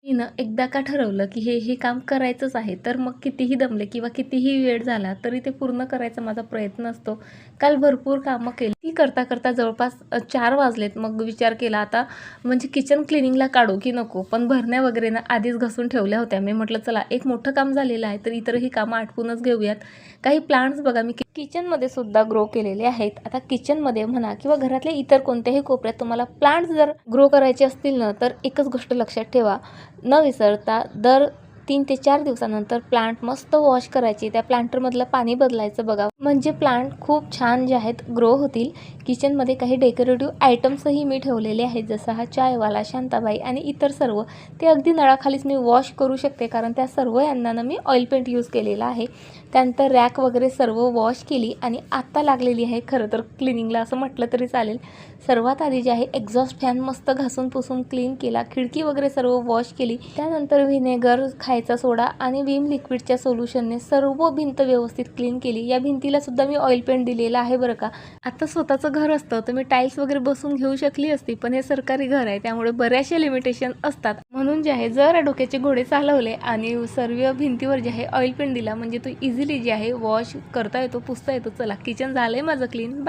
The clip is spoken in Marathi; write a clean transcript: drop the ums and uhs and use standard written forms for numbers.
मी ना एकदा का ठरवलं, की हे काम करायचंच आहे, तर मग कितीही दमले किंवा कितीही वेळ झाला, तरी ते पूर्ण करायचा माझा प्रयत्न असतो. काल भरपूर कामं केली. ती करता-करता जवळपास 4 वाजलेत. मग विचार केला आता म्हणजे किचन क्लिनिंगला काढू की नको? पण भरण्या वगैरे ना आधीच घासून ठेवल्या होत्या. मी म्हटलं चला एक मोठं काम झालेलं आहे, तर इतरही कामं आटपूनच घेऊयात. काही प्लांट्स बघा मी किचनमध्ये सुद्धा ग्रो केलेले आहेत. आता किचनमध्ये म्हणा किंवा घरातल्या इतर कोणत्याही कोपऱ्यात तुम्हाला प्लांट्स जर ग्रो करायचे असतील ना, तर एकच गोष्ट लक्षात ठेवा, न विसरता दर 3 ते 4 दिवसानंतर प्लांट मस्त वॉश करायची. त्या प्लांटरमधलं पाणी बदलायचं बघा. म्हणजे प्लांट खूप छान जे आहेत ग्रो होतील. किचनमध्ये काही डेकोरेटिव्ह आयटम्सही मी ठेवलेले आहेत. जसं हा चायवाला, शांताबाई आणि इतर सर्व. ते अगदी नळाखालीच मी वॉश करू शकते, कारण त्या सर्व यांना मी ऑइल पेंट यूज केलेला आहे. त्यानंतर रॅक वगैरे सर्व वॉश केली आणि आत्ता लागलेली आहे खरं तर क्लिनिंगला असं म्हटलं तरी चालेल. सर्वात आधी जे आहे एक्झॉस्ट फॅन मस्त घासून पुसून क्लीन केला. खिडकी वगैरे सर्व वॉश केली. त्यानंतर व्हिनेगर, खायचा सोडा आणि विम लिक्विडच्या सोल्युशनने सर्व भिंत व्यवस्थित क्लीन केली. या भिंतीला सुद्धा मी ऑइल पेंट दिलेला आहे बरं का. आता स्वतःचं घर असतं तर मी टाईल्स वगैरे बसून घेऊ शकली असती, पण हे सरकारी घर आहे त्यामुळे बऱ्याचशा लिमिटेशन असतात. म्हणून जे आहे जरा डोक्याचे घोडे चालवले आणि सर्व भिंतीवर जे आहे ऑइल पेंट दिला, म्हणजे तो इझिली जे आहे वॉश करता येतो, पुसता येतो. चला किचन झालंय माझं क्लीन.